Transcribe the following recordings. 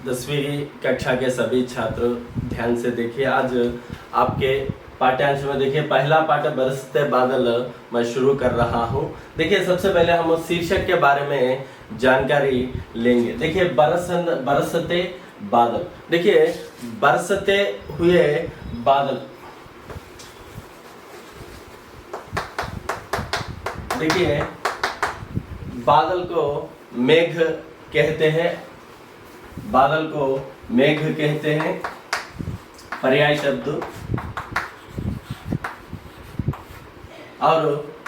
10वीं कक्षा के सभी छात्र ध्यान से देखिए। आज आपके पाठ्यांश में देखिए पहला पाठ बरसते बादल मैं शुरू कर रहा हूँ। देखिए सबसे पहले हम उस शीर्षक के बारे में जानकारी लेंगे। देखिए बरसते बादल। देखिए बरसते हुए बादल, देखिए बादल को मेघ कहते हैं, बादल को मेघ कहते हैं। पर्याय शब्द और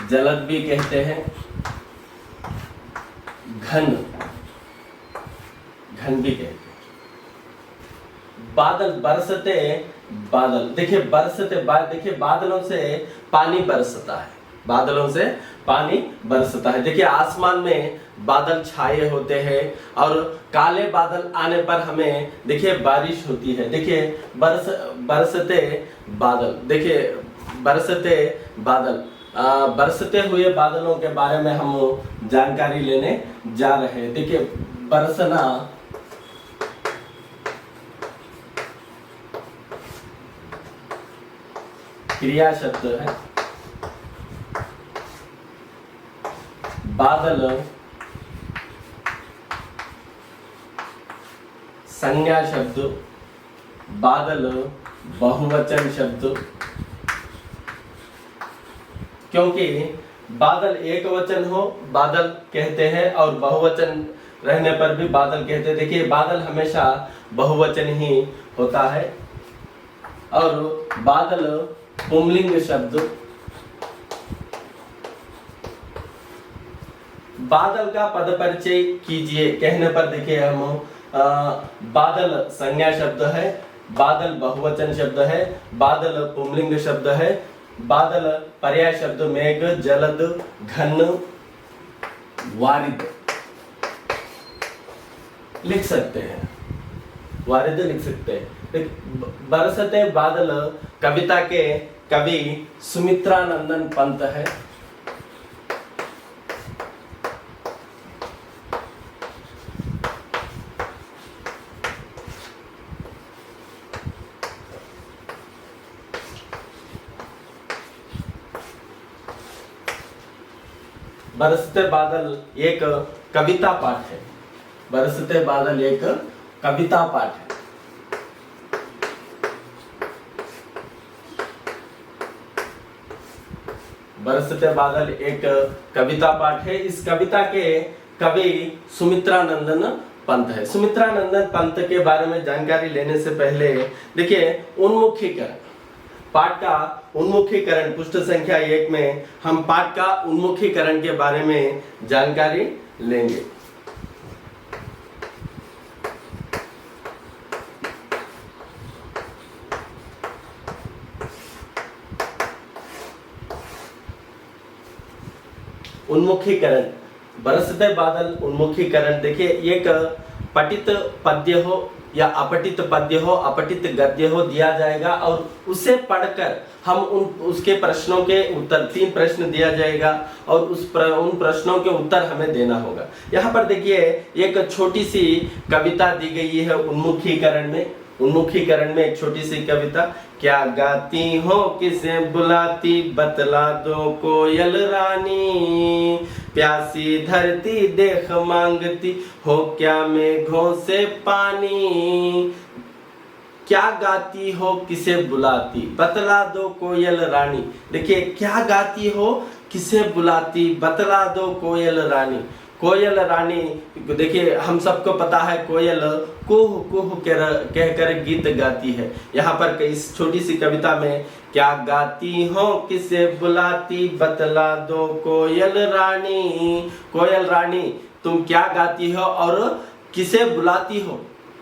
जलद भी कहते हैं, घन भी कहते हैं। बादल, बरसते बादल। देखिए बरसते देखिए बादलों से पानी बरसता है, बादलों से पानी बरसता है। देखिए आसमान में बादल छाए होते हैं और काले बादल आने पर हमें देखिए बारिश होती है। देखिए बरसते बादल। देखिए बरसते बादल, बरसते हुए बादलों के बारे में हम जानकारी लेने जा रहे हैं। देखिए बरसना क्रिया शब्द है, बादल संज्ञा शब्द, बादल बहुवचन शब्द। क्योंकि बादल एक वचन हो बादल कहते हैं और बहुवचन रहने पर भी बादल कहते हैं। देखिए बादल हमेशा बहुवचन ही होता है। और बादल पुंलिंग शब्द, बादल का पद परिचय कीजिए कहने पर देखिए हम बादल संज्ञा शब्द है, बादल बहुवचन शब्द है, बादल पुंलिंग शब्द है, बादल पर्याय शब्द मेघ, जलद, घन, वारिद लिख सकते हैं, वारिद लिख सकते हैं। बरसते बादल कविता के कवि सुमित्रानंदन पंत है। बरसते बादल एक कविता पाठ है, बरसते बादल एक कविता पाठ है। बरसते बादल एक कविता पाठ है। इस कविता के कवि सुमित्रानंदन पंत है। सुमित्रानंदन पंत के बारे में जानकारी लेने से पहले देखिए उन्मुखीकरण, पाठ का उन्मुखीकरण, पृष्ठ संख्या 1 में हम पाठ का उन्मुखीकरण के बारे में जानकारी लेंगे। उन्मुखीकरण, बरसते बादल उन्मुखीकरण। देखिए एक पठित पद्य हो या अपठित पद्य हो, अपठित गद्य हो दिया जाएगा और उसे पढ़कर हम उसके प्रश्नों के उत्तर, 3 प्रश्न दिया जाएगा और उन प्रश्नों के उत्तर हमें देना होगा। यहाँ पर देखिए एक छोटी सी कविता दी गई है उन्मुखीकरण में। उन्मुखीकरण में एक छोटी सी कविता। क्या गाती हो किसे बुलाती, बतला दो कोयल रानी, प्यासी धरती देख मांगती हो क्या मेघों से पानी। क्या गाती हो किसे बुलाती, बतला दो कोयल रानी। देखिए क्या गाती हो किसे बुलाती, बतला दो कोयल रानी। कोयल रानी, देखिए हम सबको पता है कोयल कुह कुह कहकर गीत गाती है। यहाँ पर इस छोटी सी कविता में क्या गाती हो किसे बुलाती, बतला दो कोयल रानी। कोयल रानी तुम क्या गाती हो और किसे बुलाती हो,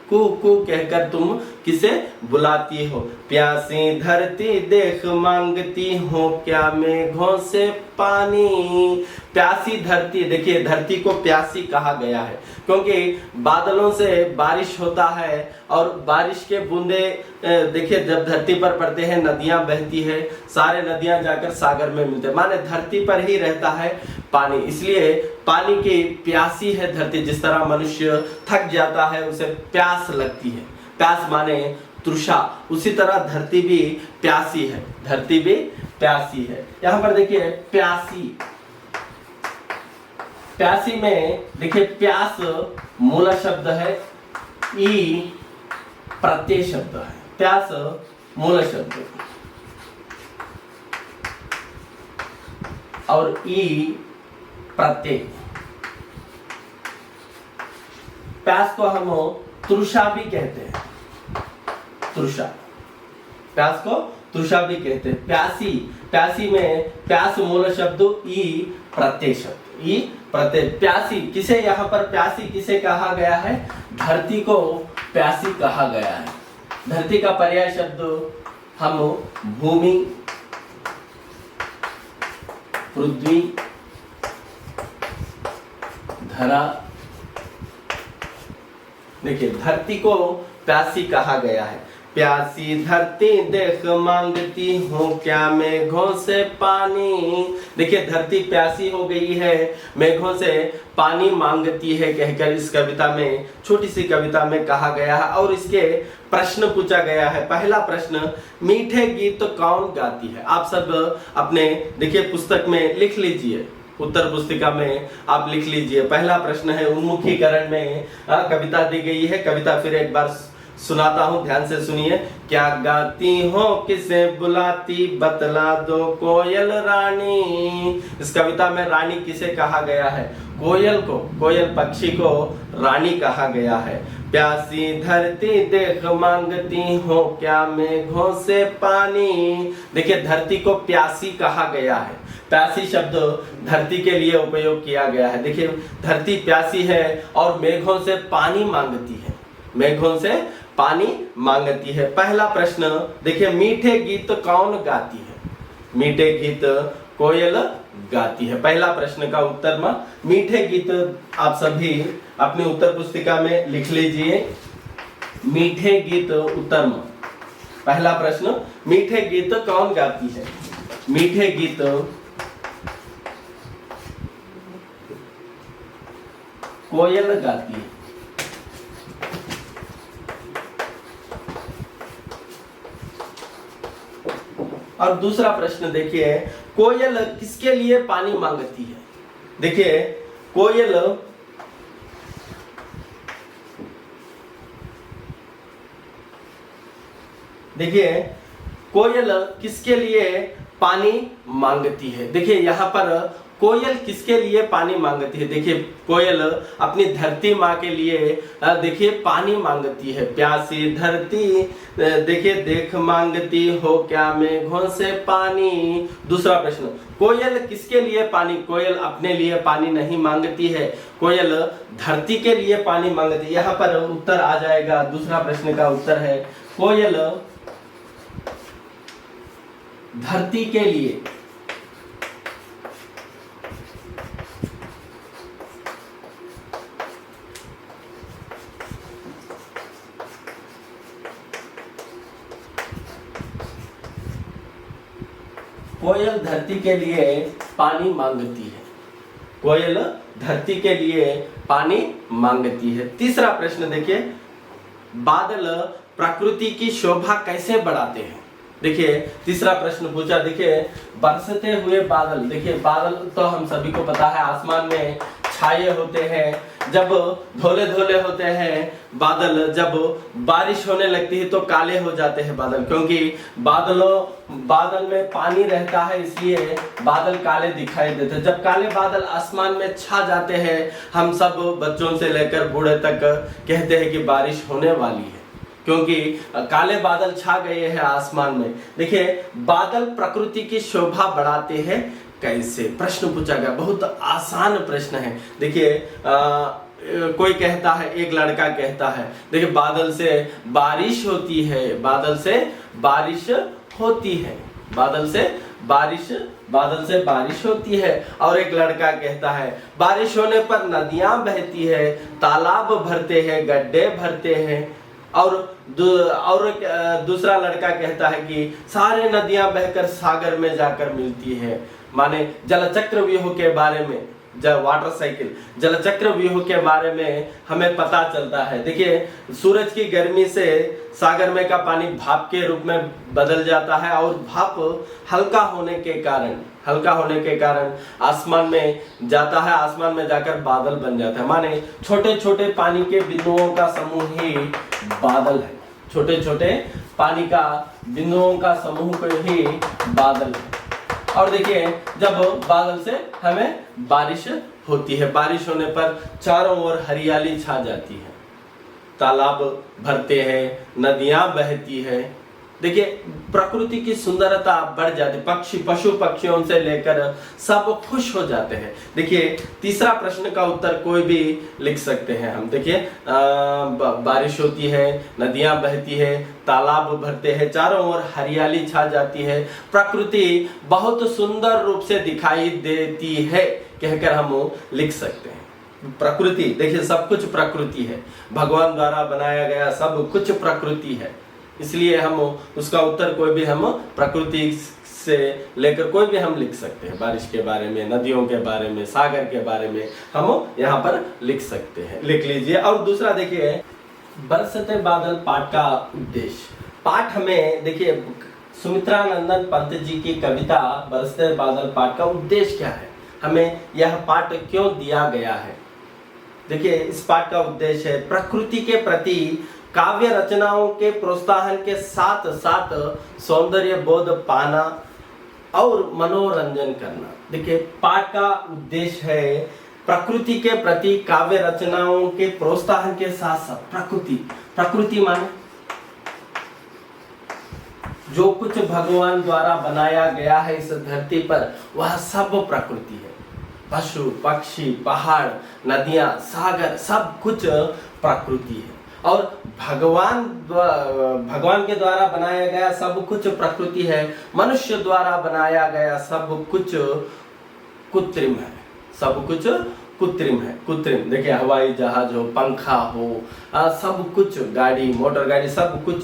कुह कुह कहकर तुम किसे बुलाती हो। प्यासी धरती देख मांगती हो क्या मेघों से पानी। प्यासी धरती, देखिए धरती को प्यासी कहा गया है क्योंकि बादलों से बारिश होता है और बारिश के बूंदे देखिए जब धरती पर पड़ते हैं नदियां बहती है, सारे नदियां जाकर सागर में मिलते हैं, माने धरती पर ही रहता है पानी, इसलिए पानी की प्यासी है धरती। जिस तरह मनुष्य थक जाता है उसे प्यास लगती है, प्यास माने तृषा, उसी तरह धरती भी प्यासी है, धरती भी प्यासी है। यहां पर देखिए प्यासी, प्यासी में देखिए प्यास मूल शब्द है, ई प्रत्यय शब्द है, प्यास मूल शब्द और ई प्रत्यय। प्यास को हम तृषा भी कहते हैं, तृषा, प्यास को तृषा भी कहते हैं। प्यासी, प्यासी में प्यास मूल शब्द ई प्रत्यय शब्द, ई प्रत्यय। प्यासी किसे, यहाँ पर प्यासी किसे कहा गया है, धरती को प्यासी कहा गया है। धरती का पर्याय शब्द हम भूमि, पृथ्वी, धरा, देखिए धरती को प्यासी कहा गया है। प्यासी धरती देख मांगती हूँ क्या मेघों से पानी। देखिए धरती प्यासी हो गई है, मेघों से पानी मांगती है कहकर इस कविता में, छोटी सी कविता में कहा गया है। और इसके प्रश्न पूछा गया है। पहला प्रश्न, मीठे गीत कौन गाती है। आप सब अपने देखिए पुस्तक में लिख लीजिए, उत्तर पुस्तिका में आप लिख लीजिए। पहला प्रश्न है, उन्मुखीकरण में कविता दी गई है। कविता फिर एक बार सुनाता हूं, ध्यान से सुनिए। क्या गाती हो किसे बुलाती बतला दो कोयल रानी। इस कविता में रानी किसे कहा गया है, कोयल को, कोयल पक्षी को रानी कहा गया है। प्यासी धरती देख मांगती हो क्या मेघों से पानी। देखिए धरती को प्यासी कहा गया है, प्यासी शब्द धरती के लिए उपयोग किया गया है। देखिए धरती प्यासी है और मेघों से पानी मांगती है, मेघों से पानी मांगती है। पहला प्रश्न देखिए, मीठे गीत कौन गाती है। मीठे गीत कोयल गाती है। पहला प्रश्न का उत्तर में मीठे गीत आप सभी अपनी उत्तर पुस्तिका में लिख लीजिए। मीठे गीत उत्तर में पहला प्रश्न, मीठे गीत कौन गाती है। मीठे गीत कोयल गाती है। और दूसरा प्रश्न देखिए, कोयल किसके लिए पानी मांगती है। देखिए कोयल देखिए कोयल किसके लिए पानी मांगती है। देखिए यहाँ पर कोयल किसके लिए पानी मांगती है। देखिए कोयल अपनी धरती माँ के लिए देखिए पानी मांगती है। प्यासी धरती देखिए देख मांगती हो क्या मेघों से पानी। दूसरा प्रश्न, कोयल किसके लिए पानी, कोयल अपने लिए पानी नहीं मांगती है, कोयल धरती के लिए पानी मांगती है। यहाँ पर उत्तर आ जाएगा, दूसरा प्रश्न का उत्तर है कोयल धरती के लिए कोयल धरती के लिए पानी मांगती है। कोयल धरती के लिए पानी मांगती है। तीसरा प्रश्न देखिए, बादल प्रकृति की शोभा कैसे बढ़ाते हैं। देखिए तीसरा प्रश्न पूछा, देखिए बरसते हुए बादल। देखिए बादल तो हम सभी को पता है आसमान में छाए होते हैं, जब धोले धोले होते हैं बादल, जब बारिश होने लगती है तो काले हो जाते हैं बादल, क्योंकि बादल में पानी रहता है इसलिए बादल काले दिखाई देते हैं। जब काले बादल आसमान में छा जाते हैं, हम सब बच्चों से लेकर बूढ़े तक कहते हैं कि बारिश होने वाली है, क्योंकि काले बादल छा गए हैं आसमान में। देखिए बादल प्रकृति की शोभा बढ़ाते हैं कैसे, प्रश्न पूछा गया, बहुत आसान प्रश्न है। देखिए कोई कहता है, एक लड़का कहता है, देखिए बादल से बारिश होती है, बादल से बारिश होती है, बादल से बारिश होती है। और एक लड़का कहता है बारिश होने पर नदियां बहती है, तालाब भरते हैं, गड्ढे भरते हैं। और दूसरा लड़का कहता है कि सारे नदियां बहकर सागर में जाकर मिलती है। माने जलचक्र व्यूह के बारे में, वाटर साइकिल जलचक्र व्यूह के बारे में हमें पता चलता है। देखिए सूरज की गर्मी से सागर में का पानी भाप के रूप में बदल जाता है और भाप हल्का होने के कारण आसमान में जाता है, आसमान में जाकर बादल बन जाता है। माने छोटे छोटे पानी के बिंदुओं का समूह ही बादल है, छोटे छोटे पानी का बिंदुओं का समूह को ही बादल है। और देखिए जब बादल से हमें बारिश होती है, बारिश होने पर चारों ओर हरियाली छा जाती है, तालाब भरते हैं, नदियां बहती है। देखिए प्रकृति की सुंदरता बढ़ जाती, पशु पक्षियों से लेकर सब खुश हो जाते हैं। देखिए तीसरा प्रश्न का उत्तर कोई भी लिख सकते हैं हम। देखिए बारिश होती है, नदियां बहती है, तालाब भरते हैं, चारों ओर हरियाली छा जाती है, प्रकृति बहुत सुंदर रूप से दिखाई देती है कहकर हम लिख सकते हैं। प्रकृति देखिए सब कुछ प्रकृति है, भगवान द्वारा बनाया गया सब कुछ प्रकृति है, इसलिए हम उसका उत्तर कोई भी हम प्रकृति से लेकर कोई भी हम लिख सकते हैं। बारिश के बारे में, नदियों के बारे में, सागर के बारे में हम यहाँ पर लिख सकते हैं, लिख लीजिए। और दूसरा देखिए बरसते बादल पाठ का उद्देश्य। पाठ हमें देखिए सुमित्रा नंदन पंत जी की कविता बरसते बादल पाठ का उद्देश्य क्या है, हमें यह पाठ क्यों दिया गया है। देखिए इस पाठ का उद्देश्य है प्रकृति के प्रति काव्य रचनाओं के प्रोत्साहन के साथ साथ सौंदर्य बोध पाना और मनोरंजन करना। देखिए पाठ का उद्देश्य है प्रकृति के प्रति काव्य रचनाओं के प्रोत्साहन के साथ साथ प्रकृति माने जो कुछ भगवान द्वारा बनाया गया है इस धरती पर वह सब प्रकृति है। पशु पक्षी, पहाड़, नदियां, सागर सब कुछ प्रकृति है। और भगवान के द्वारा बनाया गया सब कुछ प्रकृति है, मनुष्य द्वारा बनाया गया सब कुछ कृत्रिम है, सब कुछ कृत्रिम है। कृत्रिम देखिए हवाई जहाज हो, पंखा हो, सब कुछ गाड़ी, मोटर गाड़ी सब कुछ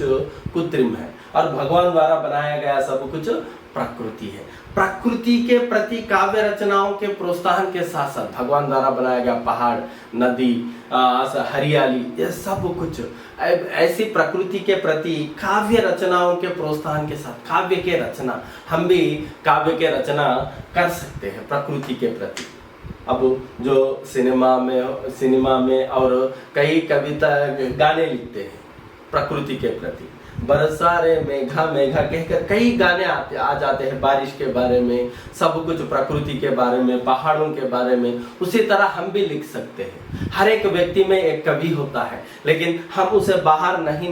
कृत्रिम है। और भगवान द्वारा बनाया गया सब कुछ प्रकृति है। प्रकृति के प्रति काव्य रचनाओं के प्रोत्साहन के साथ साथ भगवान द्वारा बनाया गया पहाड़, नदी, हरियाली, ये सब कुछ ऐसी प्रकृति के प्रति काव्य रचनाओं के प्रोत्साहन के साथ काव्य के रचना, हम भी काव्य के रचना कर सकते हैं प्रकृति के प्रति। अब जो सिनेमा में और कई कविता गाने लिखते हैं प्रकृति के प्रति, बरसा रे मेघा मेघा कहकर कई गाने आ जाते हैं बारिश के बारे में, सब कुछ प्रकृति के बारे में, पहाड़ों के बारे में। उसी तरह हम भी लिख सकते हैं। हर एक व्यक्ति में एक कवि होता है, लेकिन हम उसे बाहर नहीं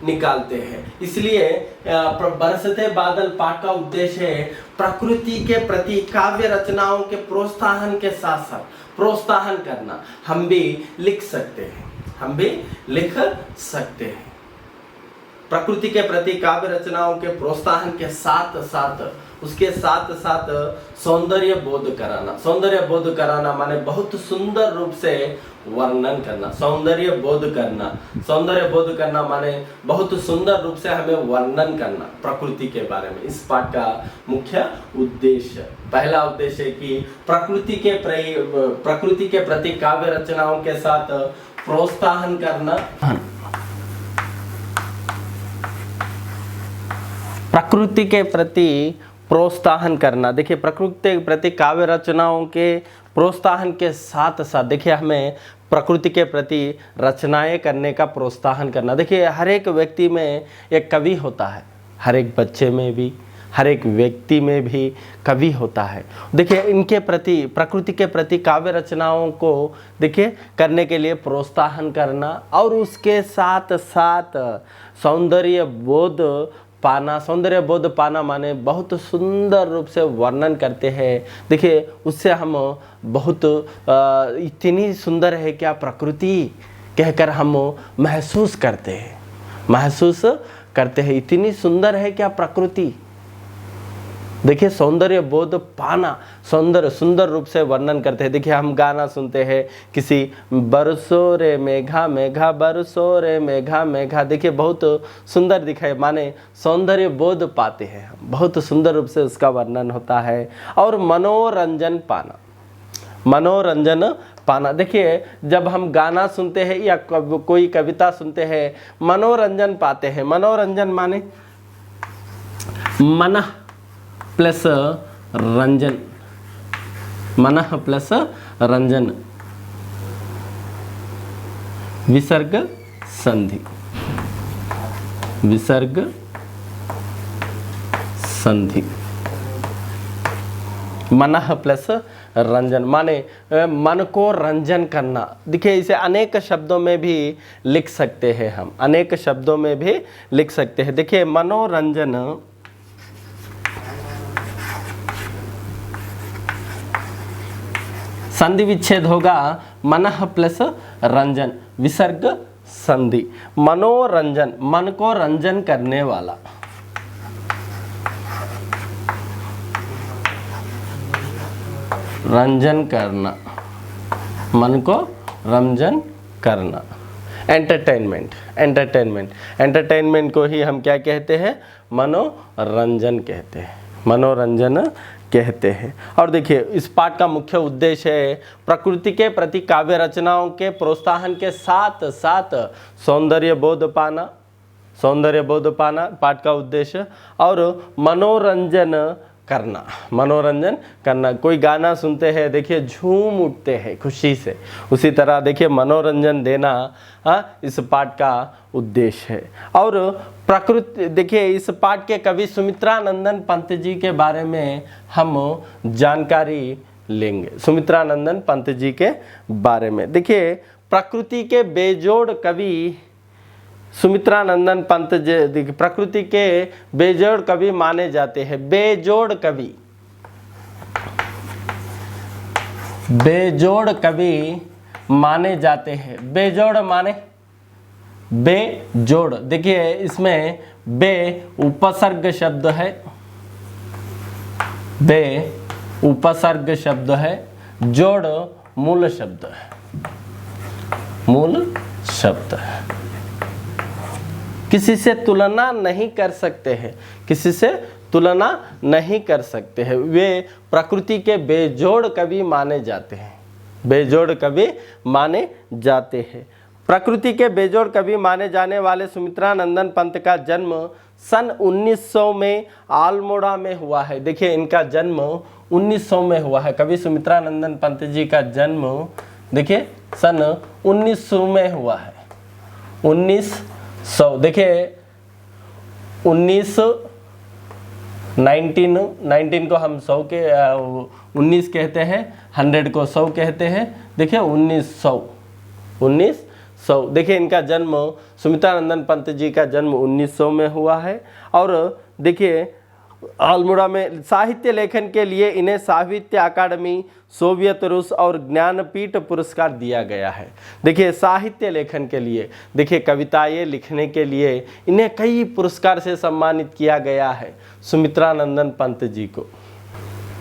निकालते हैं। इसलिए बरसते बादल पाठ का उद्देश्य है प्रकृति के प्रति काव्य रचनाओं के प्रोत्साहन के साथ साथ प्रोत्साहन करना। हम भी लिख सकते हैं, प्रकृति के प्रति काव्य रचनाओं के प्रोत्साहन के साथ साथ उसके साथ साथ सौंदर्य बोध कराना माने बहुत सुंदर रूप से वर्णन करना। सौंदर्य बोध करना माने बहुत सुंदर रूप से हमें वर्णन करना प्रकृति के बारे में। इस पाठ का मुख्य उद्देश्य, पहला उद्देश्य है कि प्रकृति के प्रति काव्य रचनाओं के साथ प्रोत्साहन करना। प्रकृति के प्रति प्रोत्साहन करना। देखिए प्रकृति के प्रति काव्य रचनाओं के प्रोत्साहन के साथ साथ देखिए हमें प्रकृति के प्रति रचनाएं करने का प्रोत्साहन करना। देखिए हर एक व्यक्ति में एक कवि होता है, हर एक बच्चे में भी, हर एक व्यक्ति में भी कवि होता है। देखिए इनके प्रति प्रकृति के प्रति काव्य रचनाओं को देखिए करने के लिए प्रोत्साहन करना और उसके साथ साथ सौंदर्य बोध पाना, सौंदर्य बोध पाना माने बहुत सुंदर रूप से वर्णन करते हैं। देखिए उससे हम बहुत इतनी सुंदर है क्या प्रकृति कहकर हम महसूस करते हैं, इतनी सुंदर है क्या प्रकृति। देखिए सौंदर्य बोध पाना, सुंदर रूप से वर्णन करते हैं। देखिए हम गाना सुनते हैं किसी, बरसो रे मेघा मेघा बरसो रे मेघा मेघा, देखिए बहुत सुंदर दिखाई, माने सौंदर्य बोध पाते हैं, बहुत सुंदर रूप से उसका वर्णन होता है। और मनोरंजन पाना, देखिए जब हम गाना सुनते हैं या कोई कविता सुनते हैं, मनोरंजन पाते हैं। मनोरंजन माने मन प्लस रंजन, मन प्लस रंजन, विसर्ग संधि, मन प्लस रंजन माने मन को रंजन करना। देखिए इसे अनेक शब्दों में भी लिख सकते हैं हम, अनेक शब्दों में भी लिख सकते हैं। देखिए मनोरंजन संधि विच्छेद होगा, मन प्लस रंजन, विसर्ग संधि। मनोरंजन, मन को रंजन करने वाला, रंजन करना, मन को रंजन करना। एंटरटेनमेंट को ही हम क्या कहते हैं, मनोरंजन कहते हैं। और देखिए इस पाठ का मुख्य उद्देश्य है प्रकृति के प्रति काव्य रचनाओं के प्रोत्साहन के साथ साथ सौंदर्य बोध पाना पाठ का उद्देश्य, और मनोरंजन करना। कोई गाना सुनते हैं, देखिए झूम उठते हैं खुशी से, उसी तरह देखिए मनोरंजन देना इस पाठ का उद्देश्य है। और प्रकृति, देखिए इस पाठ के कवि सुमित्रानंदन पंत जी के बारे में हम जानकारी लेंगे। सुमित्रानंदन पंत जी के बारे में देखिए, प्रकृति के बेजोड़ कवि सुमित्रानंदन पंत जी प्रकृति के बेजोड़ कवि माने जाते हैं। बेजोड़ कवि माने जाते हैं। बेजोड़ माने बेजोड़, देखिए इसमें बे उपसर्ग शब्द है, जोड़ मूल शब्द है। किसी से तुलना नहीं कर सकते हैं, वे प्रकृति के बेजोड़ कवि माने जाते हैं। प्रकृति के बेजोड़ कवि माने जाने वाले सुमित्रानंदन पंत का जन्म सन 1900 में अल्मोड़ा में हुआ है। देखिए इनका जन्म 1900 में हुआ है। कवि सुमित्रानंदन पंत जी का जन्म देखिए सन 1900 में हुआ है। 1900, देखिए 19 को हम 100 के 19 कहते हैं, 100 को 100 कहते हैं। देखिए 1900, देखिए इनका जन्म, सुमित्रानंदन पंत जी का जन्म 1900 में हुआ है। और देखिए अल्मोड़ा में साहित्य लेखन के लिए इन्हें साहित्य अकादमी, सोवियत रूस और ज्ञानपीठ पुरस्कार दिया गया है। देखिए साहित्य लेखन के लिए, देखिए कविताएं लिखने के लिए इन्हें कई पुरस्कार से सम्मानित किया गया है सुमित्रानंदन पंत जी को।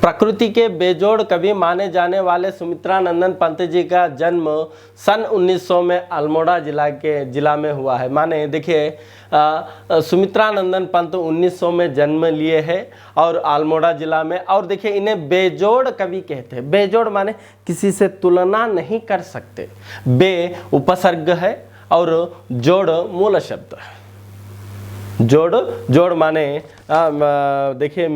प्रकृति के बेजोड़ कवि माने जाने वाले सुमित्रानंदन पंत जी का जन्म सन 1900 में अल्मोड़ा जिला में हुआ है। माने देखिए सुमित्रानंदन पंत 1900 में जन्म लिए हैं और अल्मोड़ा जिला में। और देखिए इन्हें बेजोड़ कवि कहते हैं। बेजोड़ माने किसी से तुलना नहीं कर सकते। बे उपसर्ग है और जोड़ मूल शब्द है। जोड़ माने देखिए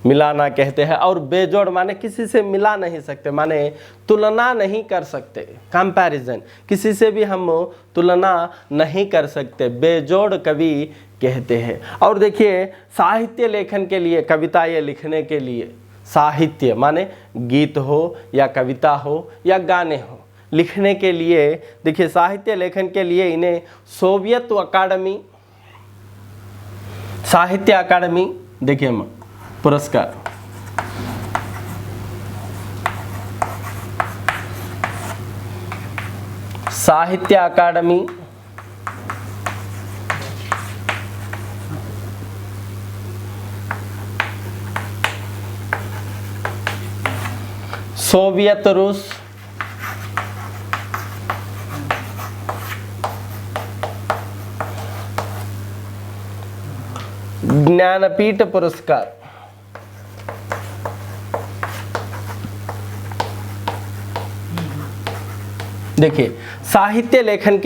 मिलाना कहते हैं। और बेजोड़ माने किसी से मिला नहीं सकते, माने तुलना नहीं कर सकते। कंपैरिजन, किसी से भी हम तुलना नहीं कर सकते, बेजोड़ कवि कहते हैं। और देखिए साहित्य लेखन के लिए, कविताएं लिखने के लिए, साहित्य माने गीत हो या कविता हो या गाने हो, लिखने के लिए देखिए साहित्य लेखन के लिए इन्हें सोवियत साहित्य अकादमी देखिए पुरस्कार, साहित्य अकादमी सोवियत रूस, ज्ञानपीठ पुरस्कार, देखिए साहित्य लेखन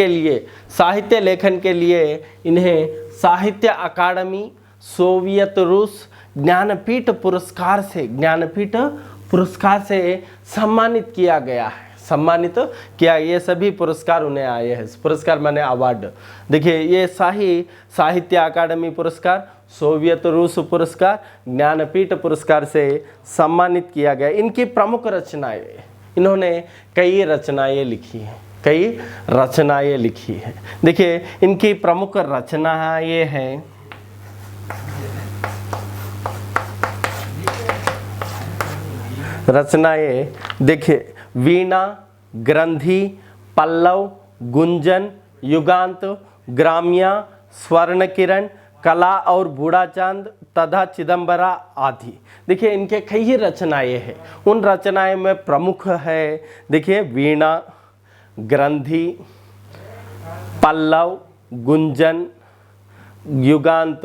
के लिए इन्हें साहित्य अकादमी सोवियत रूस ज्ञानपीठ पुरस्कार से सम्मानित किया गया है। ये सभी पुरस्कार उन्हें आए हैं। पुरस्कार माने अवार्ड। देखिए ये साहित्य अकादमी पुरस्कार, सोवियत रूस पुरस्कार, ज्ञानपीठ पुरस्कार से सम्मानित किया गया। इनकी प्रमुख रचनाएं, इन्होंने कई रचनाएं लिखी हैं। देखिए इनकी प्रमुख रचना ये है, देखिए वीणा, ग्रंथि, पल्लव, गुंजन, युगांत, ग्राम्या, स्वर्ण किरण, कला और बूढ़ा चांद तथा चिदंबरा आदि। देखिए इनके कई रचनाएं हैं। उन रचनाएं में प्रमुख है, देखिए वीणा, ग्रंथि, पल्लव, गुंजन, युगांत,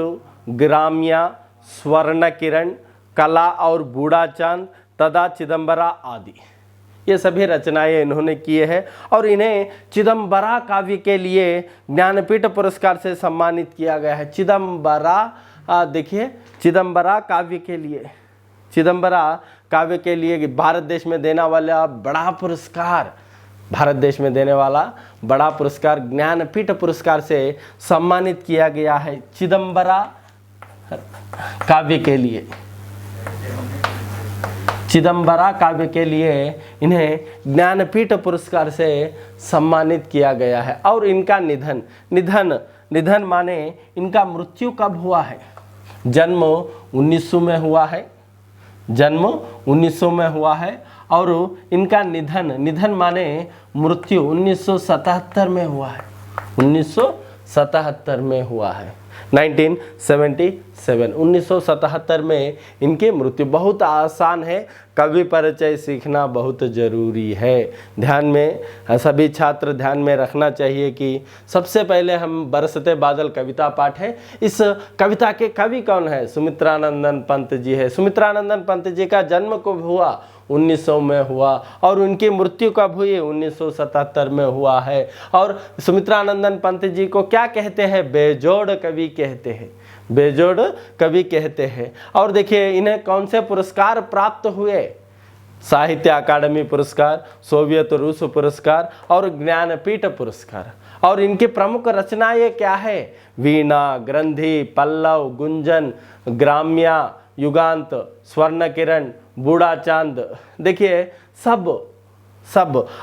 ग्राम्या, स्वर्ण किरण, कला और बूढ़ा चांद तथा चिदंबरा आदि। ये सभी रचनाएं इन्होंने किए हैं और इन्हें चिदंबरा काव्य के लिए ज्ञानपीठ पुरस्कार से सम्मानित किया गया है। देखिए चिदंबरा काव्य के लिए भारत देश में देने वाला बड़ा पुरस्कार ज्ञानपीठ पुरस्कार से सम्मानित किया गया है। चिदंबरा काव्य के लिए इन्हें ज्ञानपीठ पुरस्कार से सम्मानित किया गया है। और इनका निधन माने इनका मृत्यु कब हुआ है? जन्म 1900 में हुआ है और इनका निधन माने मृत्यु 1977 में हुआ है। 1977 में हुआ है, 1977 में इनकी मृत्यु। बहुत आसान है, कवि परिचय सीखना बहुत जरूरी है। ध्यान में सभी छात्र ध्यान में रखना चाहिए कि सबसे पहले हम बरसते बादल कविता पाठ है। इस कविता के कवि कौन है? सुमित्रानंदन पंत जी है। सुमित्रानंदन पंत जी का जन्म कब हुआ? 1900 में हुआ और उनकी मृत्यु कब हुई? 1977 में हुआ है। और सुमित्रानंदन पंत जी को क्या कहते हैं? बेजोड़ कवि कहते हैं। और देखिए इन्हें कौन से पुरस्कार प्राप्त हुए? साहित्य अकादमी पुरस्कार, सोवियत रूस पुरस्कार और ज्ञानपीठ पुरस्कार। और इनकी प्रमुख रचनाएं क्या है? वीणा, ग्रंथि, पल्लव, गुंजन, ग्राम्या, युगांत, स्वर्ण किरण, बूढ़ा चांद। देखिए सब।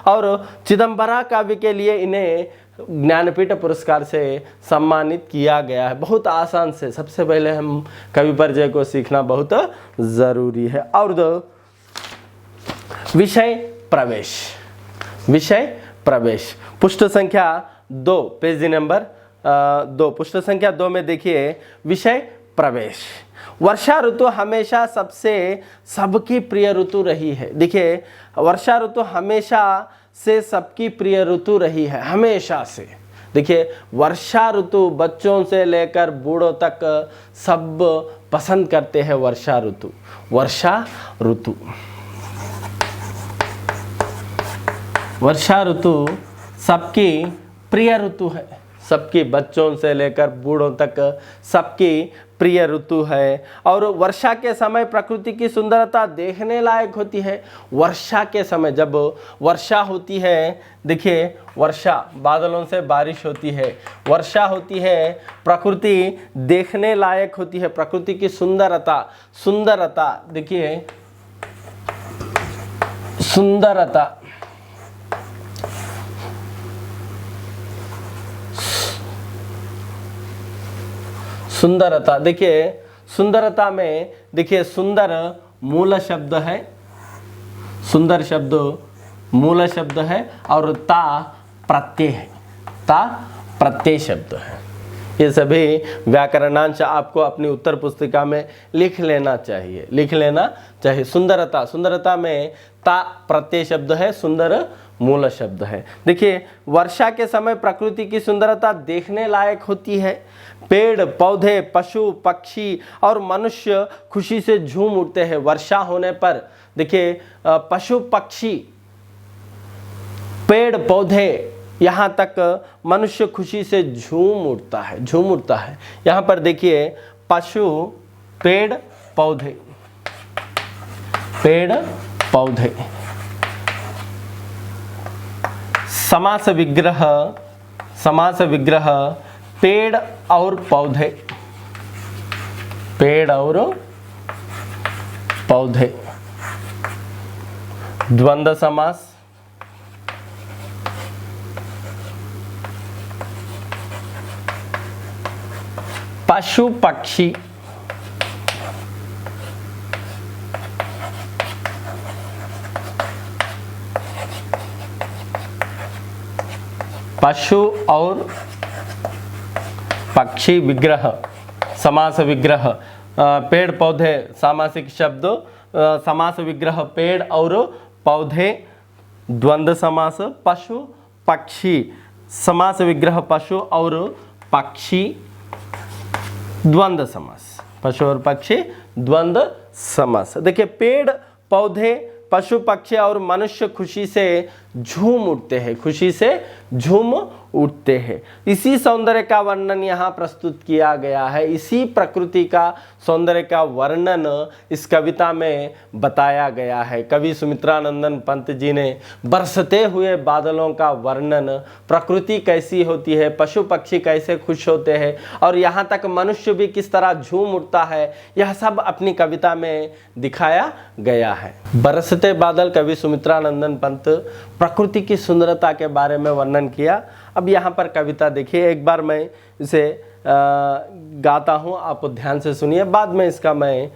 और चिदंबरा काव्य के लिए इन्हें ज्ञानपीठ पुरस्कार से सम्मानित किया गया है। बहुत आसान से सबसे पहले हम कवि परिचय को सीखना बहुत जरूरी है। और विषय प्रवेश पृष्ठ संख्या 2, पेज नंबर 2, पृष्ठ संख्या 2 में देखिए विषय प्रवेश। वर्षा ऋतु हमेशा सबकी प्रिय ऋतु रही है। देखिए वर्षा ऋतु हमेशा से सबकी प्रिय ऋतु रही है, हमेशा से। देखिए वर्षा ऋतु बच्चों से लेकर बूढ़ों तक सब पसंद करते हैं वर्षा ऋतु सबकी प्रिय ऋतु है। सबकी, बच्चों से लेकर बूढ़ों तक सबकी प्रिय ऋतु है। और वर्षा के समय प्रकृति की सुंदरता देखने लायक होती है। वर्षा के समय जब वर्षा होती है, देखिए वर्षा, बादलों से बारिश होती है, वर्षा होती है, प्रकृति देखने लायक होती है। प्रकृति की सुंदरता देखिए, सुंदरता, देखिए सुंदरता में देखिए सुंदर मूल शब्द है, सुंदर शब्द मूल शब्द है और ता प्रत्यय है, ता प्रत्यय शब्द है। ये सभी व्याकरणांश आपको अपनी उत्तर पुस्तिका में लिख लेना चाहिए, लिख लेना चाहिए। सुंदरता, सुंदरता में ता प्रत्यय शब्द है, सुंदर मूल शब्द है। देखिए वर्षा के समय प्रकृति की सुंदरता देखने लायक होती है। पेड़ पौधे, पशु पक्षी और मनुष्य खुशी से झूम उठते हैं वर्षा होने पर। देखिए पशु पक्षी, पेड़ पौधे, यहाँ तक मनुष्य खुशी से झूम उठता है, झूम उठता है। यहाँ पर देखिए पशु, पेड़ पौधे, पेड़ पौधे, समास विग्रह, समास विग्रह पेड़ और पौधे, पेड़ और पौधे। द्वंद्व समास, पशु पक्षी, पशु और पक्षी विग्रह, समास विग्रह, पेड़ पौधे सामासिक शब्द, समास विग्रह पेड़ और पौधे, द्वंद्व समास, पशु पक्षी, समास विग्रह पशु और पक्षी, द्वंद्व समास, पशु और पक्षी द्वंद्व समास। देखिए पेड़ पौधे, पशु पक्षी और मनुष्य खुशी से झूम उठते हैं, खुशी से झूम उठते हैं। इसी सौंदर्य का वर्णन यहाँ प्रस्तुत किया गया है, इसी प्रकृति का सौंदर्य का वर्णन इस कविता में बताया गया है। कवि सुमित्रानंदन पंत जी ने बरसते हुए बादलों का वर्णन, प्रकृति कैसी होती है, पशु पक्षी कैसे खुश होते हैं और यहाँ तक मनुष्य भी किस तरह झूम उठता है, यह सब अपनी कविता में दिखाया गया है। बरसते बादल, कवि सुमित्रानंदन पंत प्रकृति की सुंदरता के बारे में वर्णन किया। अब यहाँ पर कविता देखिए, एक बार मैं इसे गाता हूँ, आप ध्यान से सुनिए, बाद में इसका मैं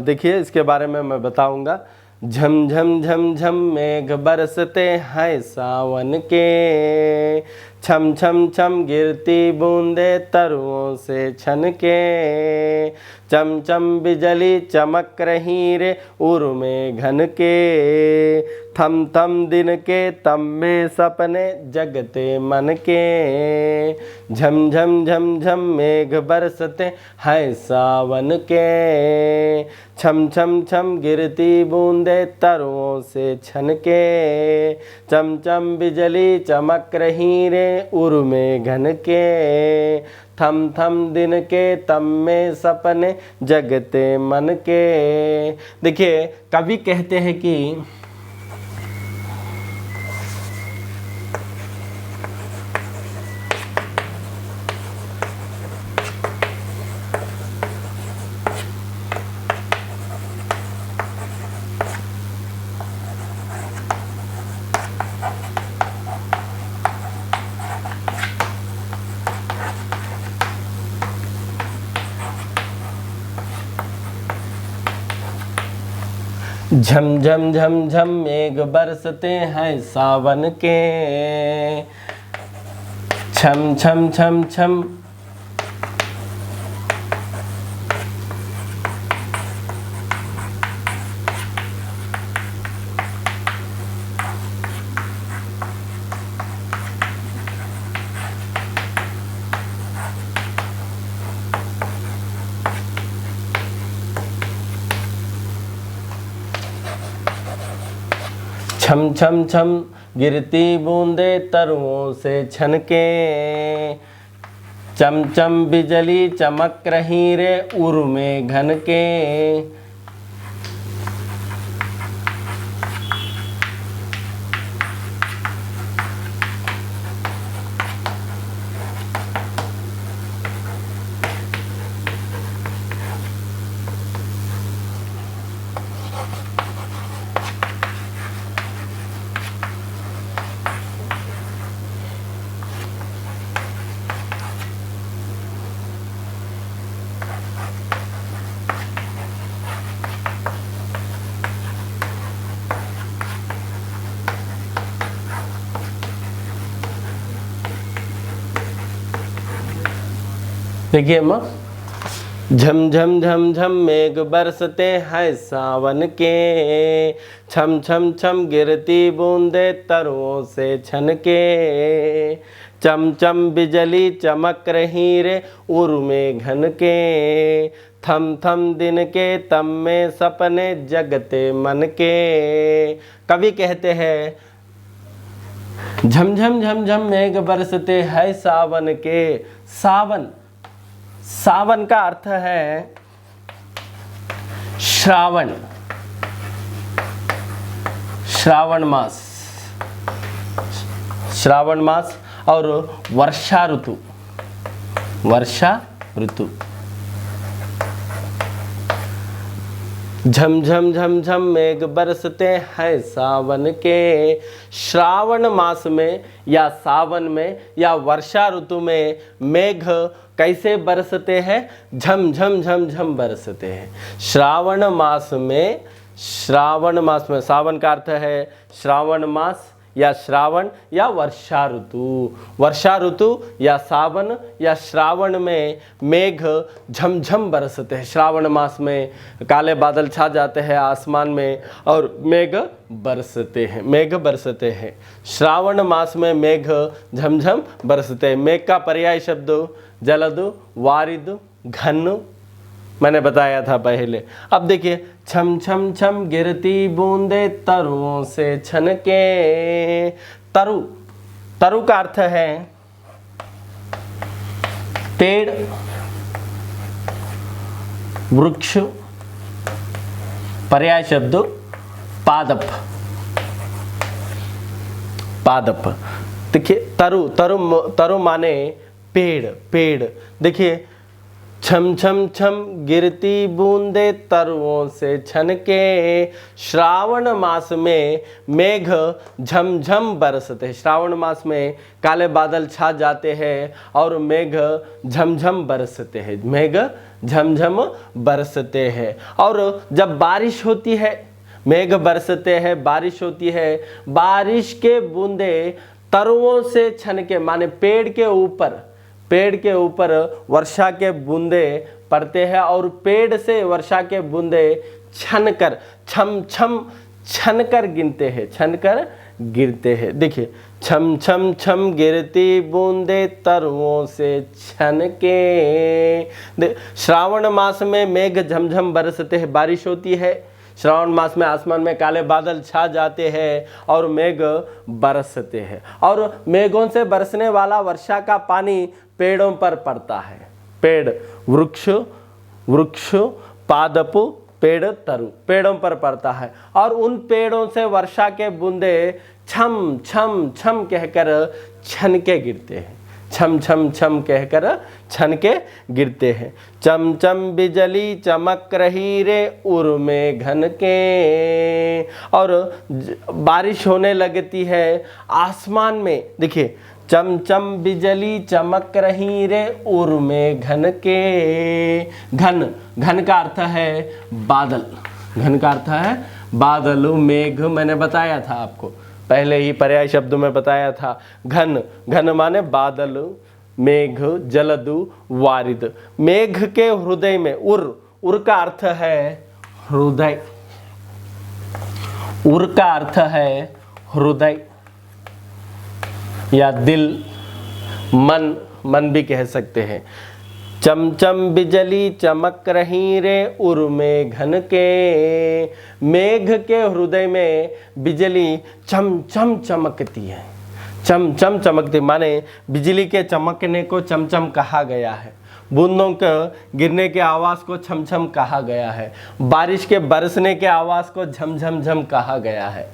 देखिए इसके बारे में मैं बताऊँगा। झम झम झम झम मेघ बरसते हैं सावन के, छम छम छम गिरती बूंदे तरुओं से छन के, चम चम बिजली चमक रही रे उर्मे घन के, थम थम दिन के तम में सपने जगते मन के, झम झम झम झम मेघ बरसते हैं सावन के, छम छम छम गिरती बूंदे तरुओं से छन के, चम चम बिजली चमक रही रे उर्मे घन के, थम थम दिन के तम में सपने जगते मन के। देखिए कवि कहते हैं कि झम झम झम झम मेघ बरसते हैं सावन के, छम छम छम छम छम छम छम गिरती बूंदे तरुओं से छनके, चम चम बिजली चमक रही रे उर्मे घन के। देखिए माँ, झम झम झम झम मेघ बरसते हैं सावन के, छम छम छम गिरती बूंदे तरुओं से छनके, चम चम बिजली चमक रही रे उर्मे घन के, थम थम दिन के तम में सपने जगते मन के। कवि कहते हैं झम झम झम झम मेघ बरसते हैं सावन के। सावन, सावन का अर्थ है श्रावण, श्रावण मास, श्रावण मास और वर्षा ऋतु, वर्षा ऋतु। झम झम झम झम मेघ बरसते हैं सावन के। श्रावण मास में या सावन में या वर्षा ऋतु में मेघ कैसे बरसते हैं? झम झम झम झम बरसते हैं। श्रावण मास में, श्रावण मास में, सावन का अर्थ है श्रावण मास या श्रावण या वर्षा ऋतु। वर्षा ऋतु या सावन या श्रावण में मेघ झमझम बरसते हैं। श्रावण मास में काले बादल छा जाते हैं आसमान में और मेघ बरसते हैं, मेघ बरसते हैं। श्रावण मास में मेघ झमझम बरसते हैं। मेघ का पर्याय शब्द जलद, वारिद, घन मैंने बताया था पहले। अब देखिए, छम छम छम गिरती बूंदे तरुओं से छनके। तरु, तरु का अर्थ है पेड़, वृक्ष, पर्याय शब्द पादप, पादप। देखिए तरु, तरु, तरु माने पेड़, पेड़। देखिए, छम छम छम गिरती बूंदे तरुओं से छनके। श्रावण मास में मेघ झमझम बरसते। श्रावण मास में काले बादल छा जाते हैं और मेघ झमझम बरसते हैं, मेघ झमझम बरसते हैं। और जब बारिश होती है, मेघ बरसते हैं, बारिश होती है, बारिश के बूंदे तरुओं से छनके माने पेड़ के ऊपर, पेड़ के ऊपर वर्षा के बूंदे पड़ते हैं और पेड़ से वर्षा के बूंदे छनकर, छम छम छनकर गिनते हैं, छनकर गिरते हैं। देखिए, छम छम छम गिरती बूंदे तरुओं से छनके। श्रावण मास में मेघ झमझम बरसते हैं, बारिश होती है। श्रावण मास में आसमान में काले बादल छा जाते हैं और मेघ बरसते हैं और मेघों से बरसने वाला वर्षा का पानी पेड़ों पर पड़ता है। पेड़, वृक्ष, वृक्ष, पादप, पेड़, तरु, पेड़ों पर पड़ता है और उन पेड़ों से वर्षा के बूंदे छम छम छम कहकर छनके गिरते हैं, छम छम छम कहकर छनके गिरते हैं। चम चम बिजली चमक रही रे उर्मे घन के। और बारिश होने लगती है आसमान में। देखिए, चम चम बिजली चमक रही रे उर्मे घन के। घन, घन का अर्थ है बादल, घन का अर्थ है बादल, मेघ मैंने बताया था आपको पहले ही पर्याय शब्दों में बताया था। घन, घन माने बादल, मेघ, जलदु, वारिद। मेघ के हृदय में, उर, उर का अर्थ है हृदय, उर का अर्थ है हृदय या दिल, मन, मन भी कह सकते हैं। चम चम बिजली चमक रही रे उर्मे घन के। मेघ के हृदय में बिजली चम चम चमकती है, चम चम चमकती माने बिजली के चमकने को चमचम कहा गया है। बूंदों के गिरने के आवाज़ को छम छम कहा गया है। बारिश के बरसने के आवाज़ को झम झम झम कहा गया है।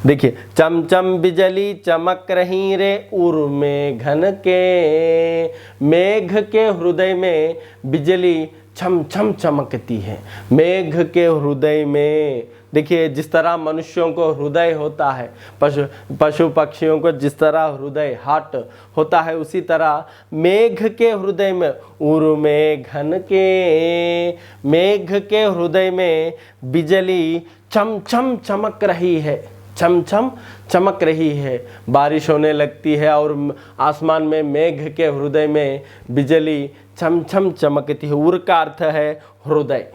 देखिए, चम चम बिजली चमक रही रे उर्मे घन के। मेघ के हृदय में बिजली छम छम चमकती है। मेघ के हृदय में, देखिए जिस तरह मनुष्यों को हृदय होता है, पशु पक्षियों को जिस तरह हृदय हार्ट होता है, उसी तरह मेघ के हृदय में उर्मे घन के। मेघ के हृदय में बिजली चम चम चमक रही है, छम छम चमक रही है, बारिश होने लगती है और आसमान में मेघ के हृदय में बिजली छम छम चमकती है। उर का अर्थ है हृदय,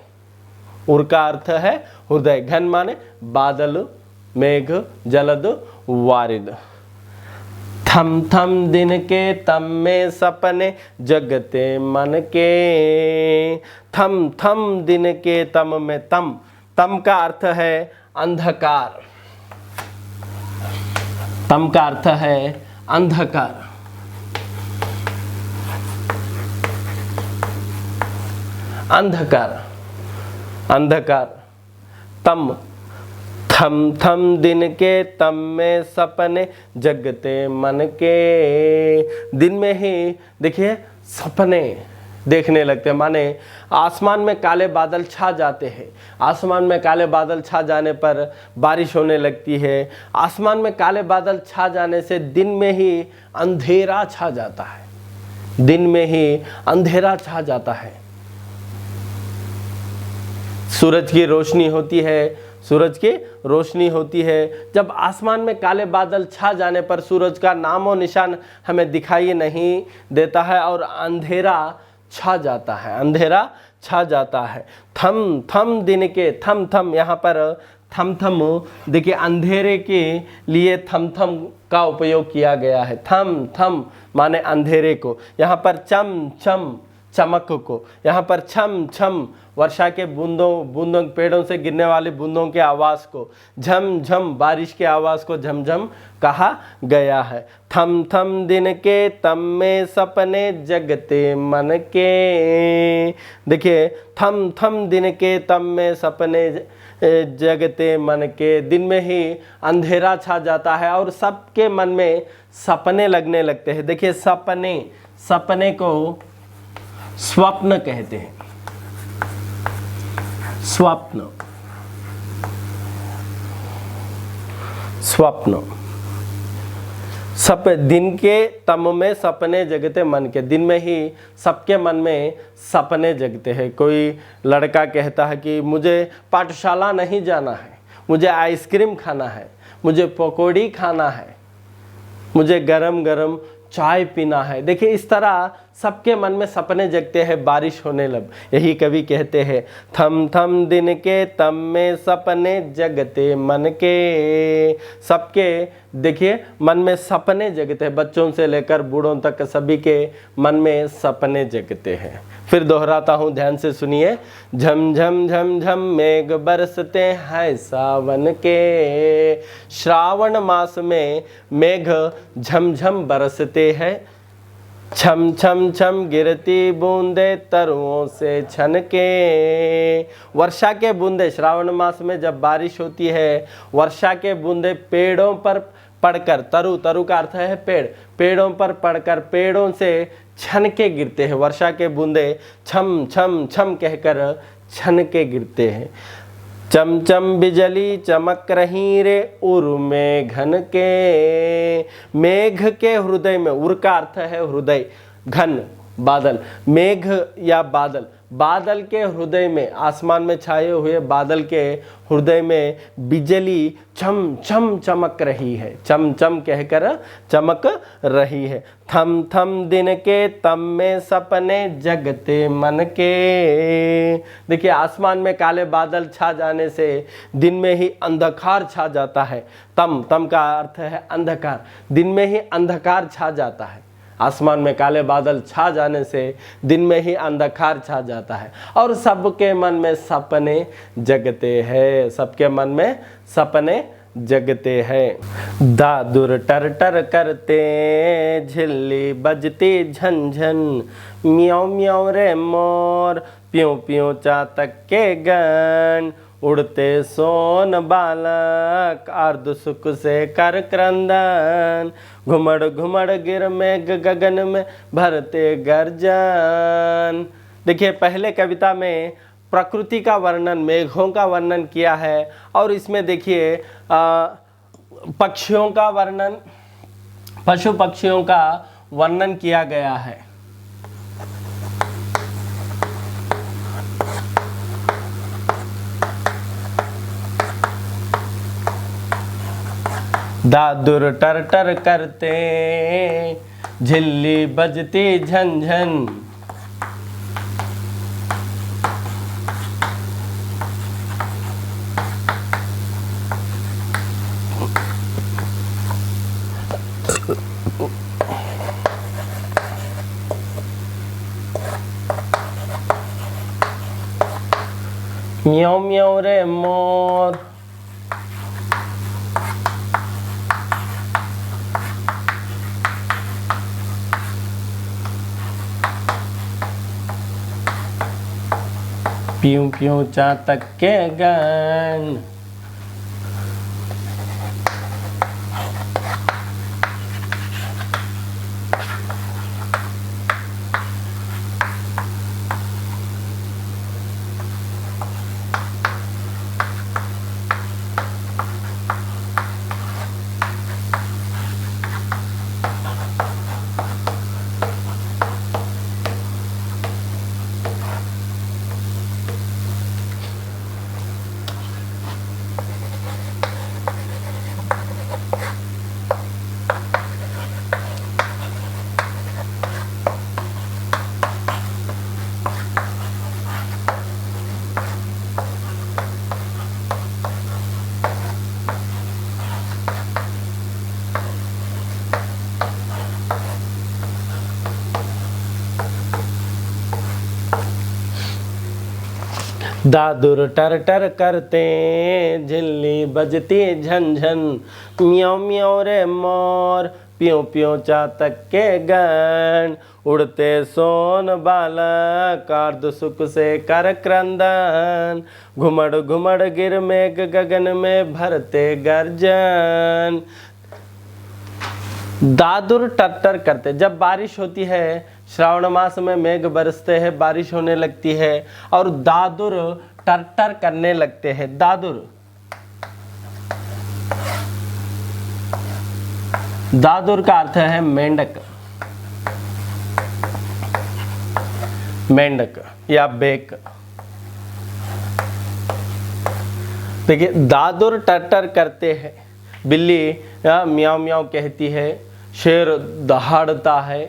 उर का अर्थ है हृदय। घन माने बादल, मेघ, जलद, वारिद। थम थम दिन के तम में सपने जगते मन के, थम थम दिन के तम में, तम, तम का अर्थ है अंधकार, तम का अर्थ है अंधकार। अंधकार, अंधकार। तम, थम थम दिन के तम में सपने जगते मन के। दिन में ही देखिए सपने देखने लगते हैं, माने आसमान में काले बादल छा जाते हैं, आसमान में काले बादल छा जाने पर बारिश होने लगती है। आसमान में काले बादल छा जाने से दिन में ही अंधेरा छा जाता है, दिन में ही अंधेरा छा जाता है। सूरज की रोशनी होती है, सूरज की रोशनी होती है। जब आसमान में काले बादल छा जाने पर सूरज का नामो निशान हमें दिखाई नहीं देता है और अंधेरा छा जाता है, अंधेरा छा जाता है। थम थम दिन के, थम थम, यहाँ पर थम थम देखिए अंधेरे के लिए थम थम का उपयोग किया गया है। थम थम माने अंधेरे को, यहाँ पर चम चम चमक को, यहाँ पर छम छम वर्षा के बूंदों पेड़ों से गिरने वाली बूंदों के आवाज़ को, झम झम बारिश के आवाज़ को झम झम कहा गया है। थम थम दिन के तम में सपने जगते मन के। देखिए थम थम दिन के तम में सपने जगते मन के, दिन में ही अंधेरा छा जाता है और सबके मन में सपने लगने लगते हैं। देखिए सपने, सपने को स्वप्न कहते हैं, स्वप्न, स्वप्न। सब दिन के तम में सपने जगते मन के, दिन में ही सबके मन में सपने जगते हैं। कोई लड़का कहता है कि मुझे पाठशाला नहीं जाना है, मुझे आइसक्रीम खाना है, मुझे पकौड़ी खाना है, मुझे गरम गरम चाय पीना है। देखिए इस तरह सबके मन में सपने जगते हैं, बारिश होने लग। यही कवि कहते हैं थम थम दिन के तम में सपने जगते मन के। सबके देखिए मन में सपने जगते हैं, बच्चों से लेकर बूढ़ों तक सभी के मन में सपने जगते हैं। फिर दोहराता हूँ, ध्यान से सुनिए। झम झम झम झम मेघ बरसते हैं सावन के। श्रावण मास में मेघ झमझम बरसते हैं, छम छम छम गिरती बूंदे तरुओं से छन के। वर्षा के बूंदे, श्रावण मास में जब बारिश होती है, वर्षा के बूंदे पेड़ों पर पड़कर, तरु, तरु का अर्थ है पेड़, पेड़ों पर पड़कर पेड़ों से छन के गिरते हैं। वर्षा के बूंदे छम छम छम कहकर छन के गिरते हैं। चम चम बिजली चमक रही रे उर मेघन के। मेघ के हृदय में, उर का अर्थ है हृदय, घन बादल, मेघ या बादल, बादल के हृदय में, आसमान में छाए हुए बादल के हृदय में बिजली छम छम चमक रही है, चम चम कहकर चमक रही है। थम थम दिन के तम में सपने जगते मन के। देखिए आसमान में काले बादल छा जाने से दिन में ही अंधकार छा जाता है। तम, तम का अर्थ है अंधकार, दिन में ही अंधकार छा जाता है। आसमान में काले बादल छा जाने से दिन में ही अंधकार छा जाता है और सबके मन में सपने जगते हैं, सबके मन में सपने जगते हैं। दादुर टर टर करते झिल्ली बजती झनझन, म्याऊं म्याऊं रे मोर, प्यों प्यों चातक के गन, उड़ते सोन बालक आर्द सुख से कर क्रंदन, घुमड़ घुमड़ गिर मेघ गगन में भरते गर्जन। देखिए पहले कविता में प्रकृति का वर्णन, मेघों का वर्णन किया है और इसमें देखिए पक्षियों का वर्णन, पशु पक्षियों का वर्णन किया गया है। दादुर टर टर करते झिल्ली बजती झन झन। म्याऊं म्याऊं रे मोर, प्यूं प्यूं चातक के गन। दादुर टर टर करते झिल्ली बजती झन झन। म्याऊं म्याऊं रे मोर, प्यों प्यों चातक के गन। उड़ते सोन बालक कार्द सुख से कर क्रंदन। घुमड़ घुमड़ गिर मेघ गगन में भरते गर्जन। दादुर टट्टर करते, जब बारिश होती है श्रावण मास में मेघ बरसते हैं, बारिश होने लगती है और दादुर टट्टर करने लगते हैं। दादुर, दादुर का अर्थ है मेंढक, मेंढक या बेक। देखिए दादुर टट्टर करते हैं, बिल्ली म्याऊं म्याऊं कहती है, शेर दहाड़ता है।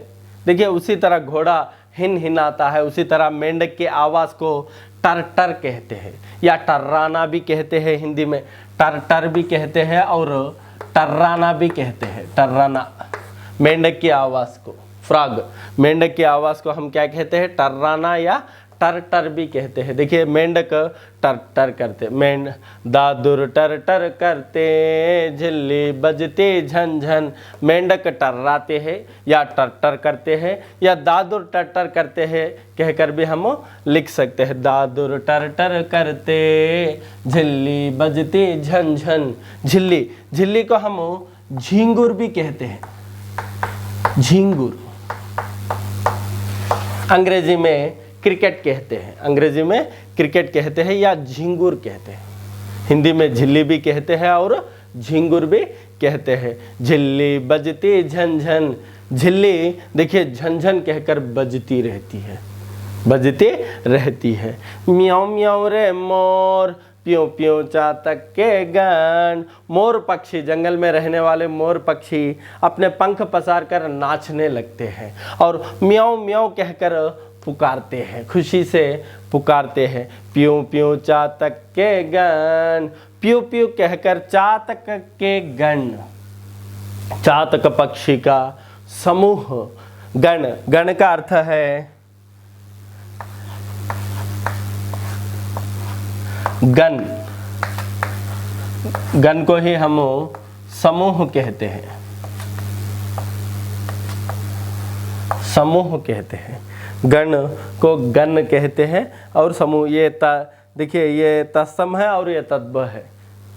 देखिए उसी तरह घोड़ा हिन हिनाता है, उसी तरह मेंढक की आवाज़ को टर टर कहते हैं या टर्राना भी कहते हैं। हिंदी में टर टर भी कहते हैं और टर्राना भी कहते हैं। टर्राना मेंढक की आवाज़ को, फ्रॉग, मेंढक की आवाज़ को हम क्या कहते हैं? टर्राना या टर टर भी कहते हैं। देखिए मेंढक टर टर करते, दादुर टर टर करते झिल्ली बजती झन झन। मेंढक टर्राते हैं या टर टर करते हैं या दादुर टर टर करते हैं कहकर भी हम लिख सकते हैं। दादुर टर टर करते झिल्ली बजती झन झन। झिल्ली, झिल्ली को हम झिंगुर भी कहते हैं। झिंगुर अंग्रेजी में क्रिकेट कहते हैं, अंग्रेजी में क्रिकेट कहते हैं या झिंगुर कहते हैं। हिंदी में झिल्ली भी कहते हैं और झिंगुर भी कहते हैं। झिल्ली बजती झन झन। झिल्ली देखिए झनझन कहकर बजती रहती है, बजती रहती है। म्याऊं म्याऊं रे मोर, प्यों प्यों चातक के गन। मोर पक्षी, जंगल में रहने वाले मोर पक्षी अपने पंख पसार कर नाचने लगते हैं और म्याऊं म्याऊं कहकर पुकारते हैं, खुशी से पुकारते हैं। प्यों प्यों चातक के गन, प्यू प्यू कहकर चातक के गण, चातक पक्षी का समूह। गण, गण का अर्थ है गण, गण को ही हम समूह कहते हैं, समूह कहते हैं। गण को गण कहते हैं और समूह, ये देखिए ये तत्सम है और ये तद्भव है,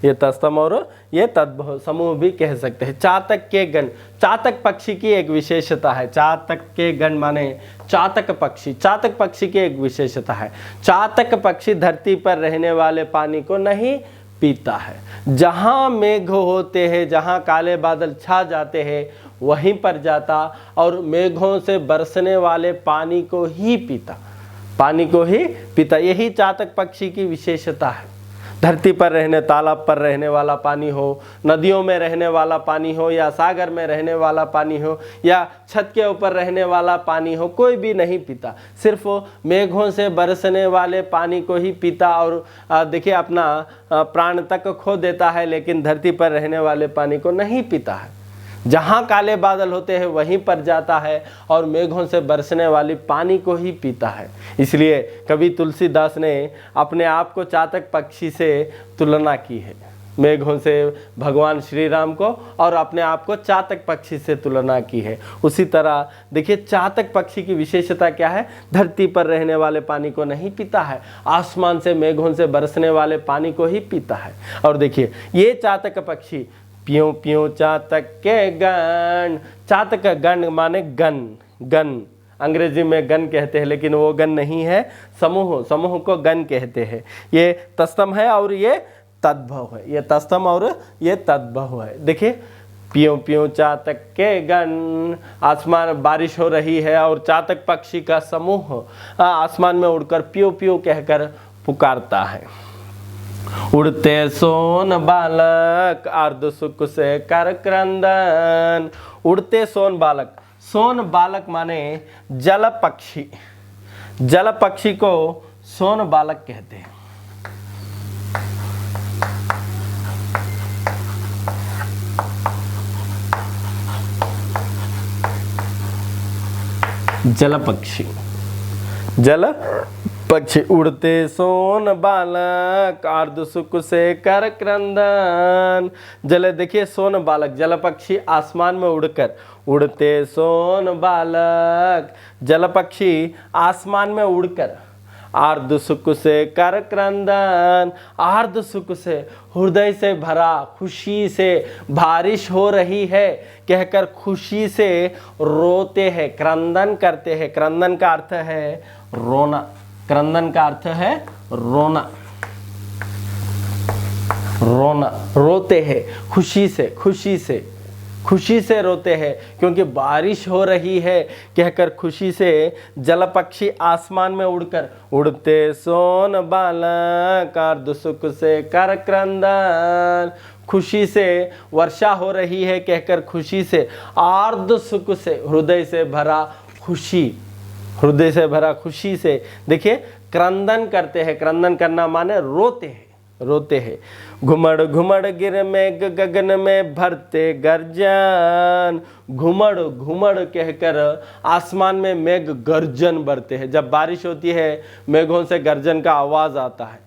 ये तत्सम और ये तद्भव, समूह भी कह सकते हैं। चातक के गण, चातक पक्षी की एक विशेषता है। चातक के गण माने चातक पक्षी, चातक पक्षी की एक विशेषता है। चातक पक्षी धरती पर रहने वाले पानी को नहीं पीता है। जहाँ मेघ होते हैं, जहाँ काले बादल छा जाते हैं, वहीं पर जाता और मेघों से बरसने वाले पानी को ही पीता, पानी को ही पीता। यही चातक पक्षी की विशेषता है। धरती पर रहने, तालाब पर रहने वाला पानी हो, नदियों में रहने वाला पानी हो, या सागर में रहने वाला पानी हो, या छत के ऊपर रहने वाला पानी हो, कोई भी नहीं पीता। सिर्फ मेघों से बरसने वाले पानी को ही पीता और देखिए अपना प्राण तक खो देता है, लेकिन धरती पर रहने वाले पानी को नहीं पीता है। जहाँ काले बादल होते हैं वहीं पर जाता है और मेघों से बरसने वाली पानी को ही पीता है। इसलिए कवि तुलसीदास ने अपने आप को चातक पक्षी से तुलना की है, मेघों से भगवान श्री राम को, और अपने आप को चातक पक्षी से तुलना की है। उसी तरह देखिए चातक पक्षी की विशेषता क्या है, धरती पर रहने वाले पानी को नहीं पीता है, आसमान से मेघों से बरसने वाले पानी को ही पीता है। और देखिए ये चातक पक्षी प्यों प्यों चातक के गण, चातक गण माने गण, गण अंग्रेजी में गण कहते हैं, लेकिन वो गण नहीं है, समूह, समूह को गण कहते हैं। ये तत्सम है और ये तद्भव है, ये तत्सम और ये तद्भव है। देखिए प्यों प्यों चातक के गण, आसमान बारिश हो रही है और चातक पक्षी का समूह आसमान में उड़कर प्यों प्यों कहकर पुकारता है। उड़ते सोन बालक अर्ध सुख से कर क्रंदन, उड़ते सोन बालक, सोन बालक माने जल पक्षी, जल पक्षी को सोन बालक कहते हैं। जल पक्षी, जल पक्षी, उड़ते सोन बालक अर्ध सुख से कर क्रंदन। जल, देखिए सोन बालक जल पक्षी आसमान में उड़कर, उड़ते सोन बालक जल पक्षी आसमान में उड़कर आर्द सुख से कर क्रंदन, आर्द सुख से हृदय से भरा, खुशी से बारिश हो रही है कहकर खुशी से रोते हैं, क्रंदन करते हैं। क्रंदन का अर्थ है रोना, क्रंदन का अर्थ है रोना, रोना, रोते हैं खुशी से, खुशी से, खुशी से रोते हैं क्योंकि बारिश हो रही है कहकर खुशी से जल पक्षी आसमान में उड़कर, उड़ते सोन बालक अर्ध सुख से कर क्रंदन, खुशी से वर्षा हो रही है कहकर खुशी से, आर्द सुख से हृदय से भरा खुशी, हृदय से भरा खुशी से देखिए क्रंदन करते हैं। क्रंदन करना माने रोते हैं, रोते हैं। घुमड़ घुमड़ गिर मेघ गगन में भरते गर्जन, घुमड़ घुमड़ कहकर आसमान में मेघ गर्जन भरते हैं। जब बारिश होती है मेघों से गर्जन का आवाज आता है,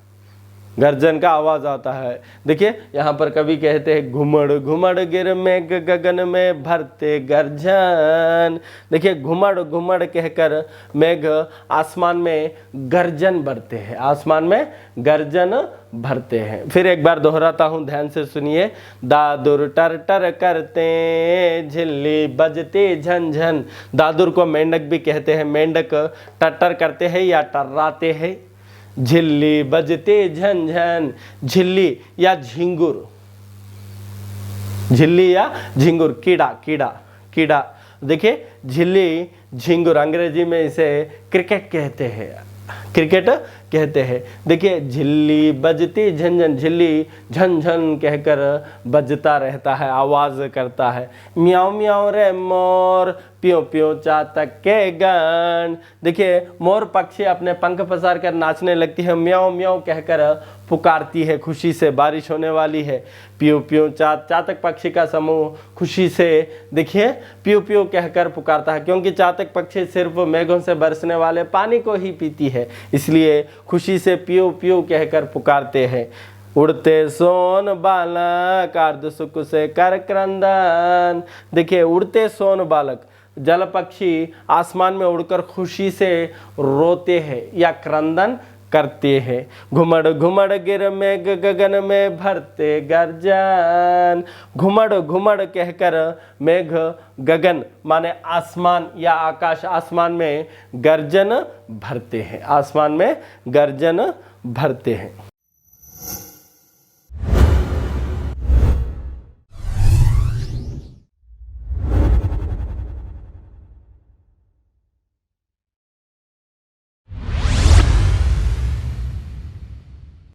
गर्जन का आवाज आता है। देखिए यहाँ पर कवि कहते हैं घुमड़ घुमड़ गिर मेघ गगन में भरते गर्जन। देखिए घुमड़ घुमड़ कहकर मेघ आसमान में गर्जन भरते हैं, आसमान में गर्जन भरते हैं। फिर एक बार दोहराता हूँ, ध्यान से सुनिए। दादुर टर टर करते झिल्ली बजते झंझन, दादुर को मेंढक भी कहते हैं, मेंढक टटर करते हैं या टर्राते हैं। झिल्ली बजते झंझन, झिल्ली या झिंगुर, झिल्ली या झिंगुर, कीड़ा, कीड़ा, कीड़ा। देखिए झिल्ली झिंगुर, अंग्रेजी में इसे क्रिकेट कहते हैं, क्रिकेट कहते हैं। देखिए झिल्ली बजती झंझन, झिल्ली झंझन कहकर बजता रहता है, आवाज करता है। म्याऊं म्याऊं रे मोर प्यों प्यों चातक के गण। देखिए मोर पक्षी अपने पंख पसार कर नाचने लगती है, म्याऊं म्याऊं कहकर पुकारती है खुशी से, बारिश होने वाली है। प्यों प्यों चातक पक्षी का समूह खुशी से देखिए प्यों प्यों कहकर पुकारता है, क्योंकि चातक पक्षी सिर्फ मेघों से बरसने वाले पानी को ही पीती है, इसलिए खुशी से प्यों प्यों कहकर पुकारते हैं। उड़ते सोन बालक अर्ध सुख से कर क्रंदन। देखिए उड़ते सोन बालक जल पक्षी आसमान में उड़कर खुशी से रोते हैं या क्रंदन करते हैं। घुमड़ घुमड़ गिर मेघ गगन में भरते गर्जन, घुमड़ घुमड़ कहकर मेघ गगन माने आसमान या आकाश, आसमान में गर्जन भरते हैं, आसमान में गर्जन भरते हैं।